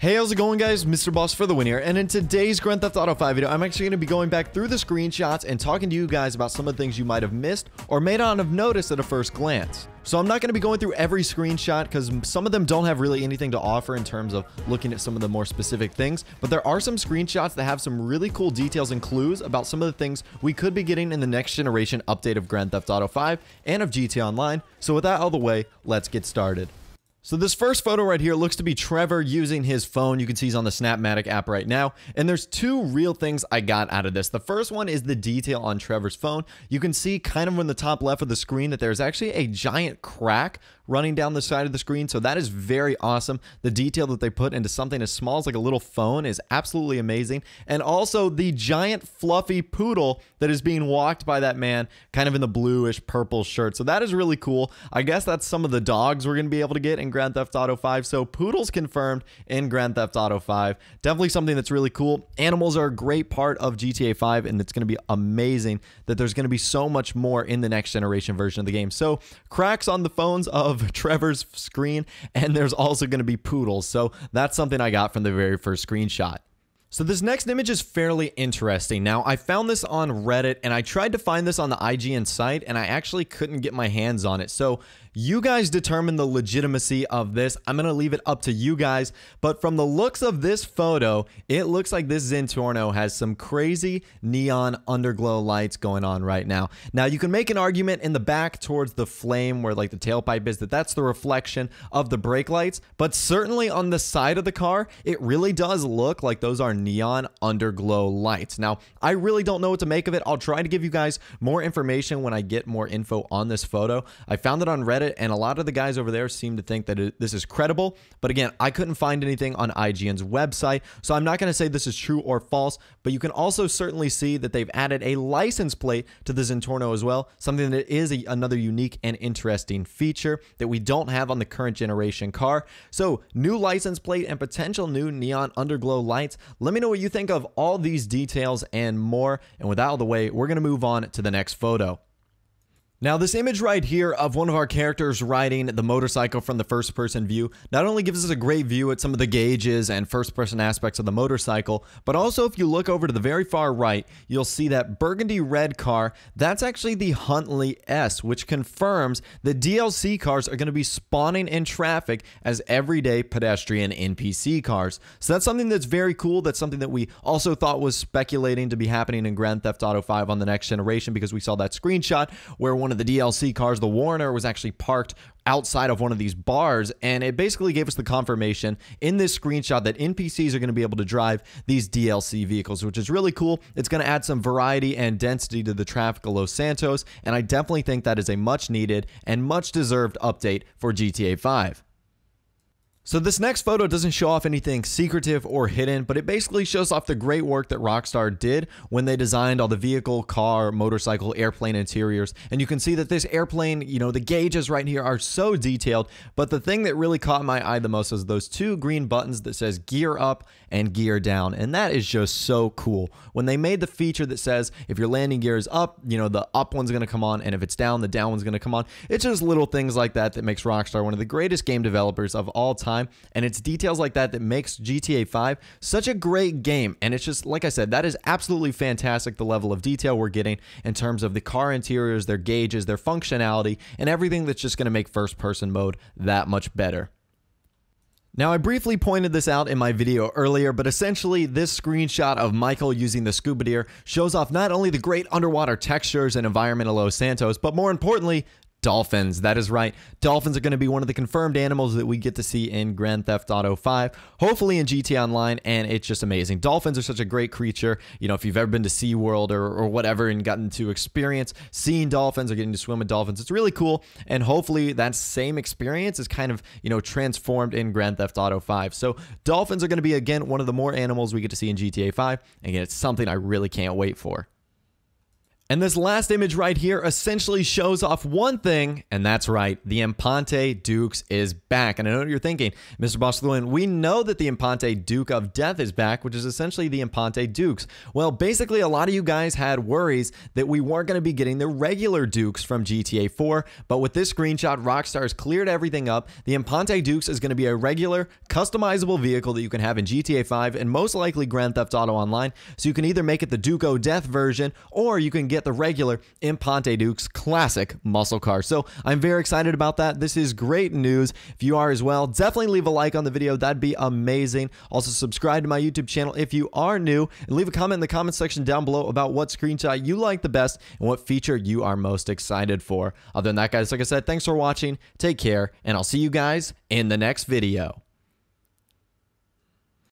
Hey, how's it going, guys? Mr. Boss for the win here, and in today's Grand Theft Auto 5 video, I'm actually going to be going back through the screenshots and talking to you guys about some of the things you might have missed or may not have noticed at a first glance. So I'm not going to be going through every screenshot because some of them don't have really anything to offer in terms of looking at some of the more specific things, but there are some screenshots that have some really cool details and clues about some of the things we could be getting in the next generation update of Grand Theft Auto 5 and of GTA Online. So with that out of the way, let's get started. So this first photo right here looks to be Trevor using his phone. You can see he's on the Snapmatic app right now. And there's two real things I got out of this. The first one is the detail on Trevor's phone. You can see kind of in the top left of the screen that there's actually a giant crack running down the side of the screen. So that is very awesome. The detail that they put into something as small as like a little phone is absolutely amazing. And also the giant fluffy poodle that is being walked by that man kind of in the bluish purple shirt. So that is really cool. I guess that's some of the dogs we're going to be able to get in Grand Theft Auto 5. So poodles confirmed in Grand Theft Auto 5. Definitely something that's really cool. Animals are a great part of GTA 5, and it's going to be amazing that there's going to be so much more in the next generation version of the game. So cracks on the phones of Trevor's screen, and there's also going to be poodles. So that's something I got from the very first screenshot. So this next image is fairly interesting. Now, I found this on Reddit, and I tried to find this on the IGN site, and I actually couldn't get my hands on it. So you guys determine the legitimacy of this. I'm going to leave it up to you guys. But from the looks of this photo, it looks like this Zentorno has some crazy neon underglow lights going on right now. Now, you can make an argument in the back towards the flame where like the tailpipe is that that's the reflection of the brake lights. But certainly on the side of the car, it really does look like those are neon underglow lights. Now, I really don't know what to make of it. I'll try to give you guys more information when I get more info on this photo. I found it on Reddit, and a lot of the guys over there seem to think that this is credible. But again, I couldn't find anything on IGN's website, so I'm not going to say this is true or false, but you can also certainly see that they've added a license plate to the Zentorno as well, something that is another unique and interesting feature that we don't have on the current generation car. So new license plate and potential new neon underglow lights. Let me know what you think of all these details and more. And with that out of the way, we're going to move on to the next photo. Now, this image right here of one of our characters riding the motorcycle from the first-person view not only gives us a great view at some of the gauges and first-person aspects of the motorcycle, but also if you look over to the very far right, you'll see that burgundy red car. That's actually the Huntley S, which confirms that DLC cars are going to be spawning in traffic as everyday pedestrian NPC cars. So that's something that's very cool. That's something that we also thought was speculating to be happening in Grand Theft Auto 5 on the next generation, because we saw that screenshot where one of the DLC cars, the Warner, was actually parked outside of one of these bars, and it basically gave us the confirmation in this screenshot that NPCs are going to be able to drive these DLC vehicles, which is really cool. It's going to add some variety and density to the traffic of Los Santos, and I definitely think that is a much needed and much deserved update for GTA 5. So this next photo doesn't show off anything secretive or hidden, but it basically shows off the great work that Rockstar did when they designed all the vehicle, car, motorcycle, airplane interiors. And you can see that this airplane, you know, the gauges right here are so detailed, but the thing that really caught my eye the most is those two green buttons that says gear up and gear down. And that is just so cool. When they made the feature that says if your landing gear is up, you know, the up one's going to come on, and if it's down, the down one's going to come on. It's just little things like that that makes Rockstar one of the greatest game developers of all time. And it's details like that that makes GTA 5 such a great game. And it's just, like I said, that is absolutely fantastic, the level of detail we're getting in terms of the car interiors, their gauges, their functionality, and everything that's just going to make first-person mode that much better. Now, I briefly pointed this out in my video earlier, but essentially this screenshot of Michael using the scuba gear shows off not only the great underwater textures and environment of Los Santos, but more importantly, dolphins. That is right. Dolphins are going to be one of the confirmed animals that we get to see in Grand Theft Auto 5, hopefully in GTA Online, and it's just amazing. Dolphins are such a great creature. You know, if you've ever been to SeaWorld or whatever and gotten to experience seeing dolphins or getting to swim with dolphins, it's really cool, and hopefully that same experience is kind of, you know, transformed in Grand Theft Auto 5. So dolphins are going to be, again, one of the more animals we get to see in GTA 5, and again, it's something I really can't wait for. And this last image right here essentially shows off one thing, and that's right, the Imponte Dukes is back. And I know what you're thinking, MrBossFTW, we know that the Imponte Duke of Death is back, which is essentially the Imponte Dukes. Well, basically, a lot of you guys had worries that we weren't going to be getting the regular Dukes from GTA 4, but with this screenshot, Rockstar has cleared everything up. The Imponte Dukes is going to be a regular, customizable vehicle that you can have in GTA 5 and most likely Grand Theft Auto Online, so you can either make it the Duke of Death version, or you can get the regular Imponte Dukes classic muscle car. So I'm very excited about that. This is great news. If you are as well, definitely leave a like on the video. That'd be amazing. Also subscribe to my YouTube channel if you are new, and leave a comment in the comment section down below about what screenshot you like the best and what feature you are most excited for. Other than that, guys, like I said, thanks for watching. Take care, and I'll see you guys in the next video.